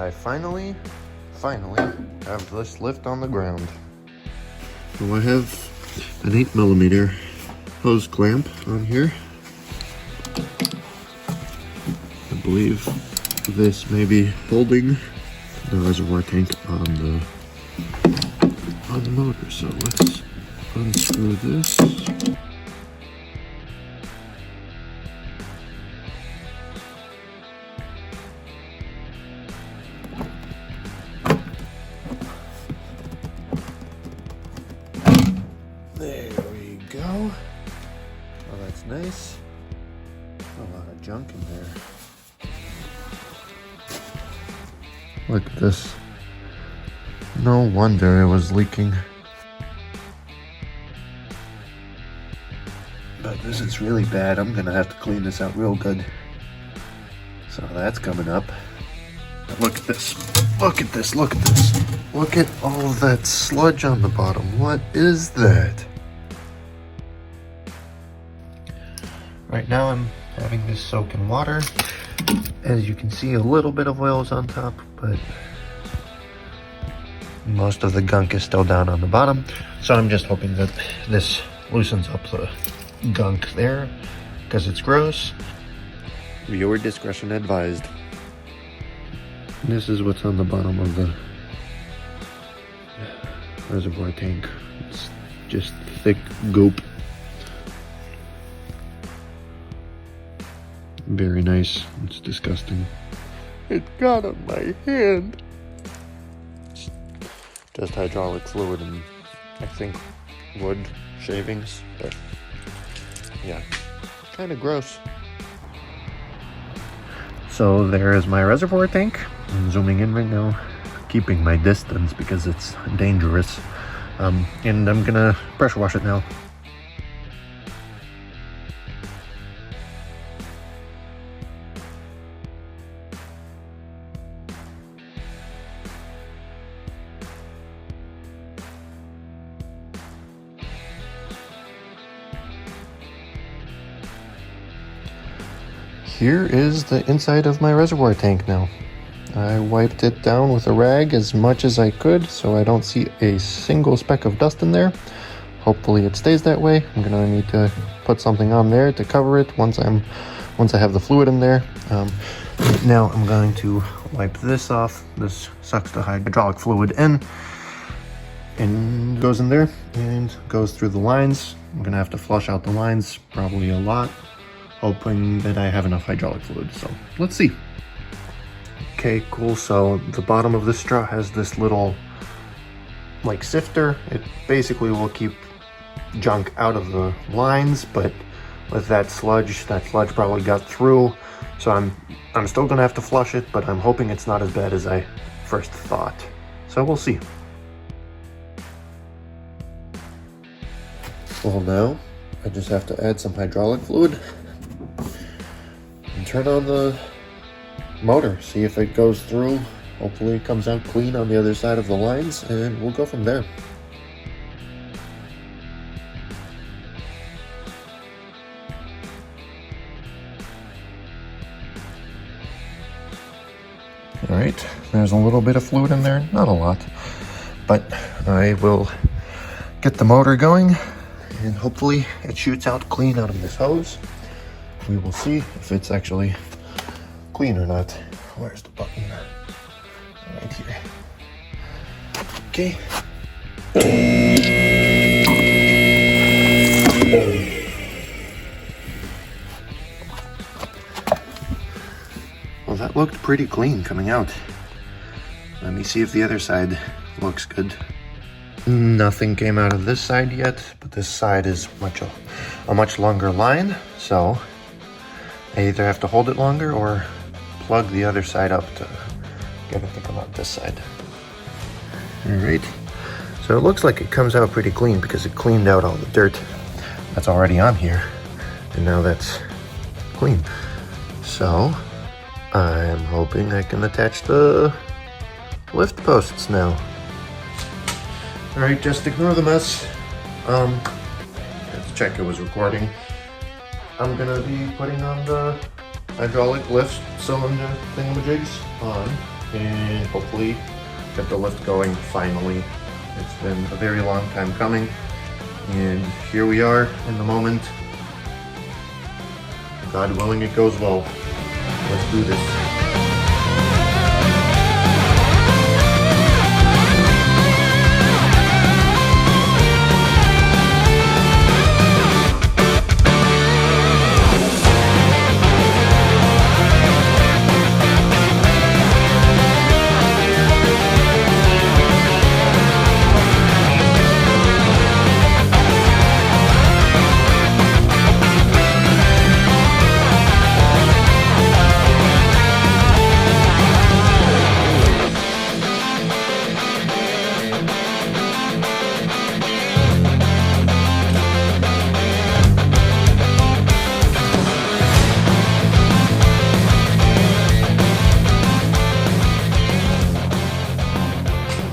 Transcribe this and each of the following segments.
I finally have this lift on the ground. So I have an 8mm hose clamp on here. I believe this may be holding the reservoir tank on the motor. So let's unscrew this. There we go. Oh, that's nice. A lot of junk in there. Look at this. No wonder it was leaking. But this is really bad. I'm gonna have to clean this out real good. So that's coming up. Look at this. Look at this. Look at this. Look at all of that sludge on the bottom. What is that? Right now I'm having this soak in water. As you can see, a little bit of oil is on top, but most of the gunk is still down on the bottom. So I'm just hoping that this loosens up the gunk there, because it's gross. Viewer discretion advised. This is what's on the bottom of the reservoir tank. It's just thick goop. Very nice. It's disgusting. It got on my hand. It's just hydraulic fluid and I think wood shavings, but yeah, kind of gross. So there is my reservoir tank. I'm zooming in right now, keeping my distance because it's dangerous. And I'm gonna pressure wash it now. Here is the inside of my reservoir tank now. I wiped it down with a rag as much as I could so I don't see a single speck of dust in there. Hopefully it stays that way. I'm gonna need to put something on there to cover it once I have the fluid in there. Now I'm going to wipe this off. This sucks the hydraulic fluid in and goes in there and goes through the lines. I'm gonna have to flush out the lines, probably a lot, hoping that I have enough hydraulic fluid. So let's see. Okay, cool. So the bottom of this straw has this little like sifter. It basically will keep junk out of the lines, but with that sludge probably got through. So I'm still gonna have to flush it, but I'm hoping it's not as bad as I first thought. So we'll see. Well, now I just have to add some hydraulic fluid and turn on the motor, see if it goes through. Hopefully it comes out clean on the other side of the lines, and we'll go from there. All right, there's a little bit of fluid in there, not a lot, but I will get the motor going and hopefully it shoots out clean out of this hose. We will see if it's actually clean or not. Where's the button? Right here. Okay. Well, that looked pretty clean coming out. Let me see if the other side looks good. Nothing came out of this side yet, but this side is a much longer line, so I either have to hold it longer or plug the other side up to get it to come out this side. All right, so it looks like it comes out pretty clean because it cleaned out all the dirt that's already on here, and now that's clean. So I'm hoping I can attach the lift posts now. All right, just ignore the mess. Let's check it was recording. I'm gonna be putting on the hydraulic lift cylinder thingamajigs on. and hopefully get the lift going finally. It's been a very long time coming, and here we are in the moment. God willing, it goes well. Let's do this.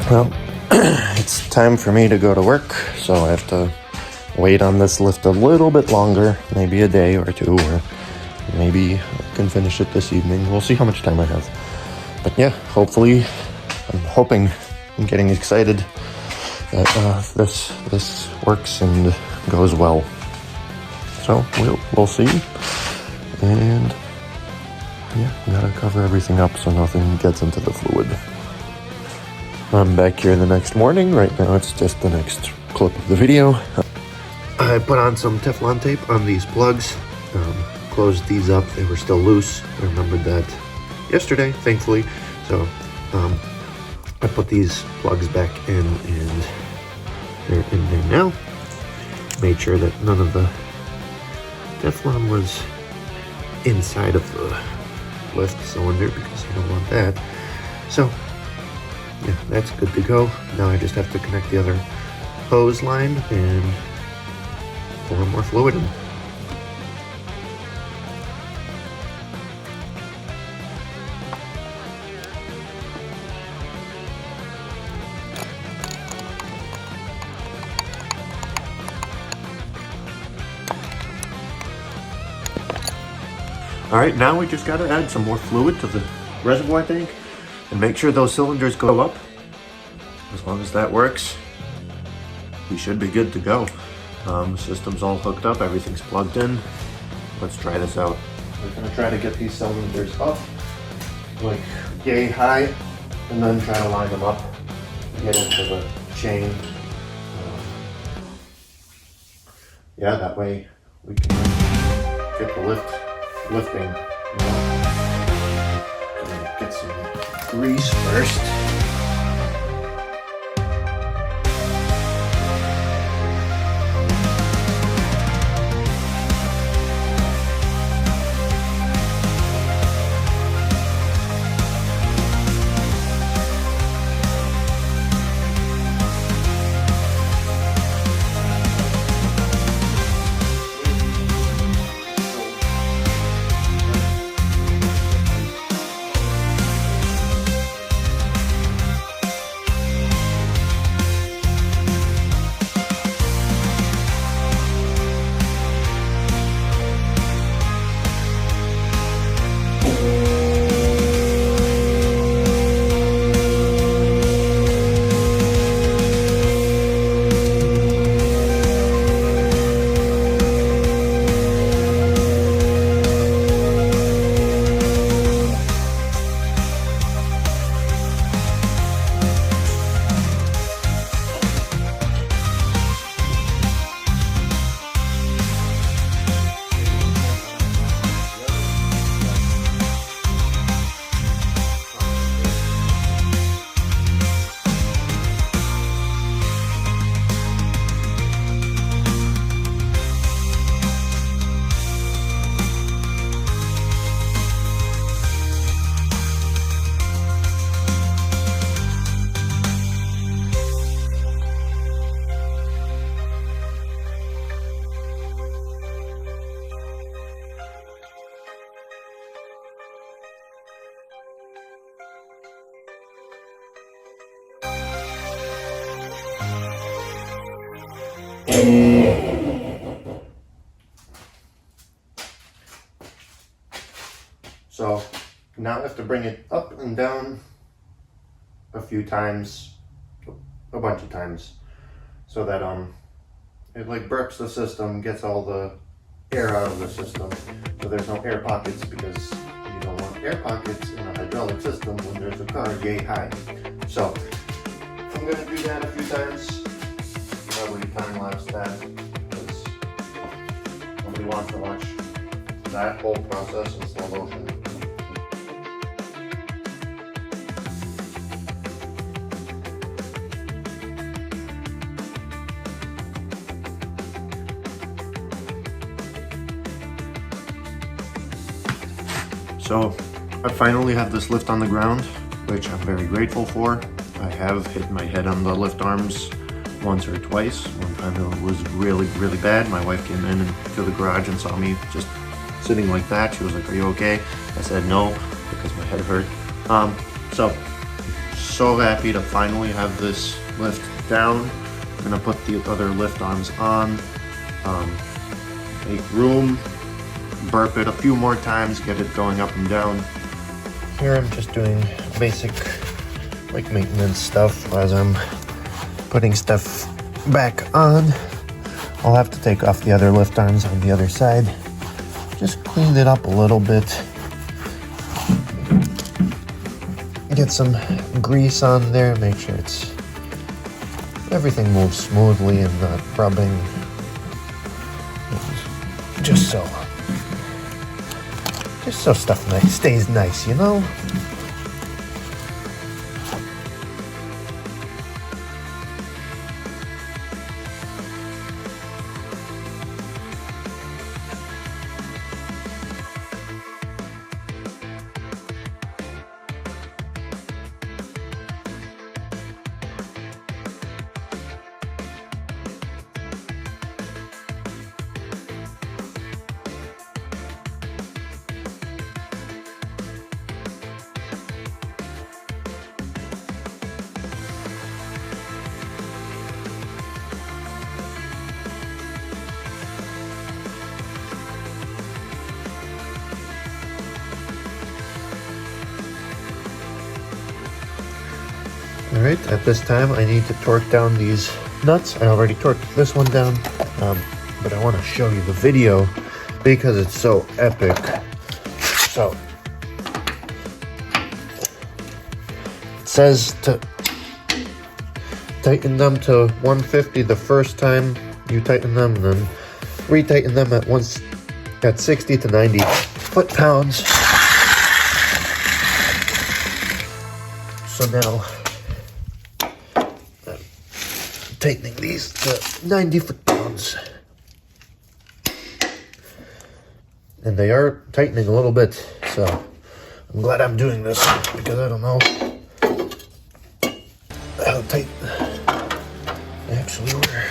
Well, it's time for me to go to work, so I have to wait on this lift a little bit longer, maybe a day or two, or maybe I can finish it this evening. We'll see how much time I have. But yeah, hopefully, I'm getting excited that this works and goes well. So we'll see, and yeah, gotta cover everything up so nothing gets into the fluid. I'm back here the next morning. Right now it's just the next clip of the video. I put on some Teflon tape on these plugs, closed these up. They were still loose. I remembered that yesterday, thankfully. So I put these plugs back in, and they're in there now. Made sure that none of the Teflon was inside of the lift cylinder because you don't want that. So yeah, that's good to go. Now I just have to connect the other hose line and pour more fluid in. All right, now we just got to add some more fluid to the reservoir tank and make sure those cylinders go up. As long as that works, we should be good to go. The system's all hooked up, everything's plugged in. Let's try this out. We're gonna try to get these cylinders up, like yay high, and then try to line them up, get into the chain. Yeah, that way we can get the lifting. You know? Get some grease first. So now I have to bring it up and down a few times, a bunch of times, so that it like burps the system, gets all the air out of the system, so there's no air pockets, because you don't want air pockets in a hydraulic system when there's a car yay high. So I'm gonna do that a few times, probably time lapse that, because nobody wants to watch that whole process in slow motion. So I finally have this lift on the ground, which I'm very grateful for. I have hit my head on the lift arms once or twice. One time it was really, really bad. My wife came in to the garage and saw me just sitting like that. She was like, "Are you okay?" I said no, because my head hurt. So happy to finally have this lift down. I'm gonna put the other lift arms on, make room, burp it a few more times, get it going up and down. Here I'm just doing basic like maintenance stuff as I'm putting stuff back on. I'll have to take off the other lift arms on the other side. Just clean it up a little bit. Get some grease on there, make sure everything moves smoothly and not rubbing. Just so stuff stays nice, you know? Alright, at this time I need to torque down these nuts. I already torqued this one down, but I want to show you the video because it's so epic. So, it says to tighten them to 150 the first time you tighten them, and then retighten them at 60 to 90 foot-pounds. So now, tightening these to 90 foot-pounds. And they are tightening a little bit, so I'm glad I'm doing this, because I don't know how tight they actually were.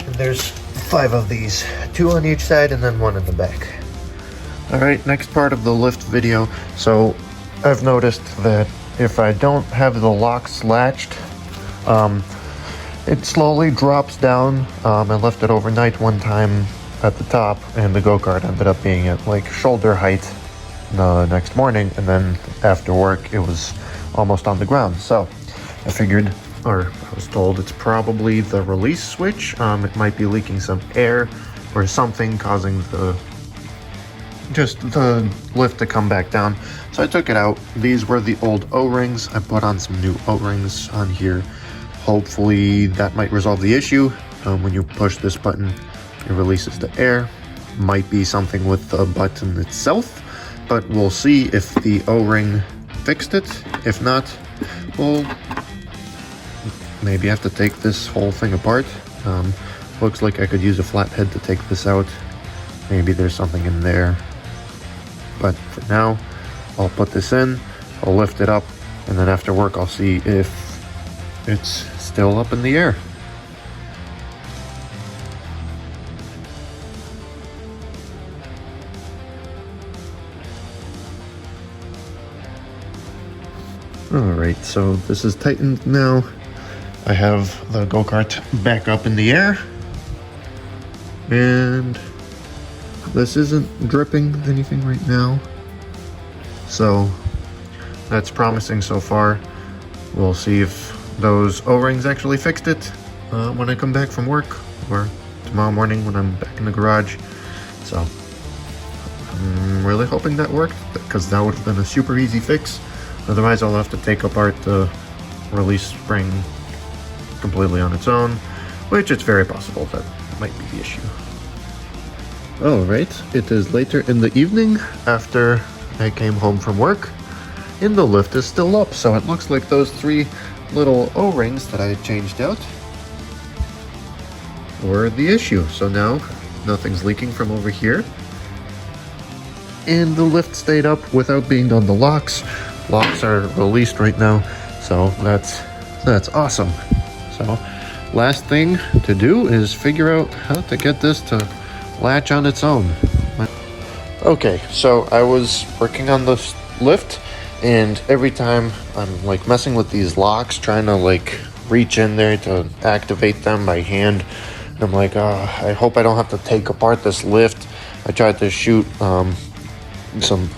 And there's 5 of these, 2 on each side and then 1 in the back. Alright, next part of the lift video. So I've noticed that if I don't have the locks latched, it slowly drops down. I left it overnight one time at the top, and the go-kart ended up being at like shoulder height the next morning, and then after work it was almost on the ground. So I figured, or I was told, it's probably the release switch. It might be leaking some air or something, causing the lift to come back down. So I took it out. These were the old O-rings. I put on some new O-rings on here. Hopefully that might resolve the issue. When you push this button, it releases the air. Might be something with the button itself, but we'll see if the O-ring fixed it. If not, we'll maybe have to take this whole thing apart. Looks like I could use a flathead to take this out. Maybe there's something in there. But for now, I'll put this in, I'll lift it up, and then after work I'll see if it's still up in the air. Alright, so this is tightened now. I have the go-kart back up in the air. And this isn't dripping anything right now, so that's promising so far. We'll see if those O-rings actually fixed it when I come back from work, or tomorrow morning when I'm back in the garage. So I'm really hoping that worked, because that would have been a super easy fix. Otherwise I'll have to take apart the release spring completely on its own, which it's very possible that might be the issue. Alright, it is later in the evening after I came home from work, and the lift is still up, so it looks like those 3 little O-rings that I changed out were the issue. So now nothing's leaking from over here, and the lift stayed up without being done. The locks are released right now, so that's awesome. So last thing to do is figure out how to get this to latch on its own. Okay, so I was working on the lift, and every time I'm like messing with these locks, trying to like reach in there to activate them by hand, and I'm like, I hope I don't have to take apart this lift. I tried to shoot some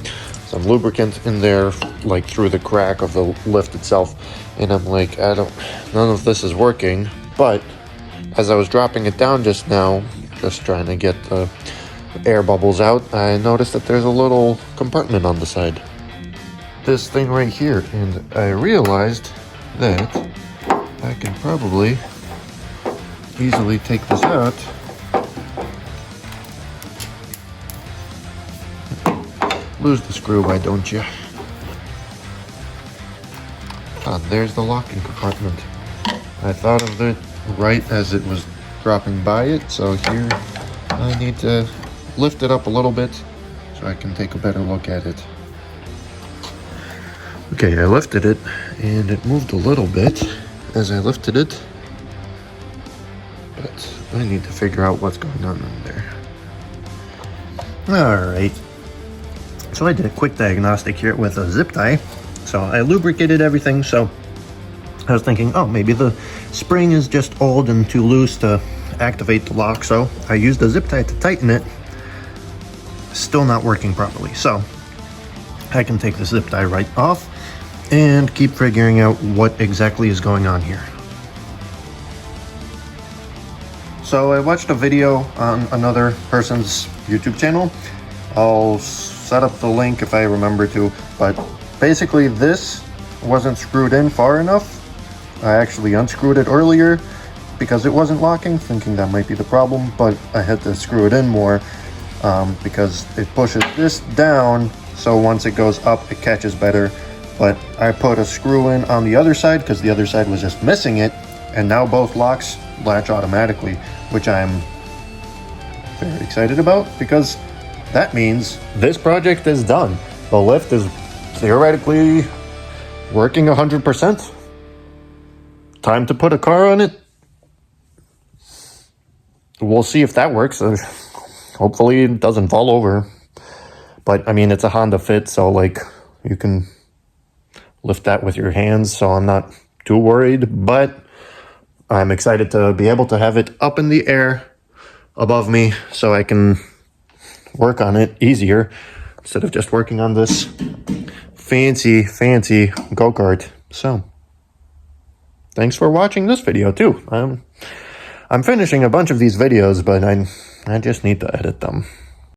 lubricant in there, like through the crack of the lift itself, and I'm like, none of this is working. But as I was dropping it down just now, just trying to get the air bubbles out, I noticed that there's a little compartment on the side, this thing right here, and I realized that I can probably easily take this out. Lose the screw, why don't you? Ah, there's the locking compartment. I thought of it right as it was dropping by it, so here I need to lift it up a little bit so I can take a better look at it. Okay, I lifted it, and it moved a little bit as I lifted it, but I need to figure out what's going on in there. Alright, so I did a quick diagnostic here with a zip tie. So I lubricated everything, so I was thinking, oh, maybe the spring is just old and too loose to activate the lock, so I used a zip tie to tighten it. Still not working properly, so I can take the zip tie right off and keep figuring out what exactly is going on here. So I watched a video on another person's YouTube channel. I'll set up the link if I remember to, but basically this wasn't screwed in far enough. I actually unscrewed it earlier because it wasn't locking, thinking that might be the problem, but I had to screw it in more because it pushes this down, so once it goes up it catches better. But I put a screw in on the other side because the other side was just missing it, and now both locks latch automatically, which I'm very excited about, because that means this project is done. The lift is theoretically working 100%. Time to put a car on it. We'll see if that works. Hopefully it doesn't fall over. But I mean, it's a Honda Fit, so like you can lift that with your hands, so I'm not too worried. But I'm excited to be able to have it up in the air above me so I can work on it easier instead of just working on this fancy go-kart. So thanks for watching this video too. I'm finishing a bunch of these videos, but I just need to edit them.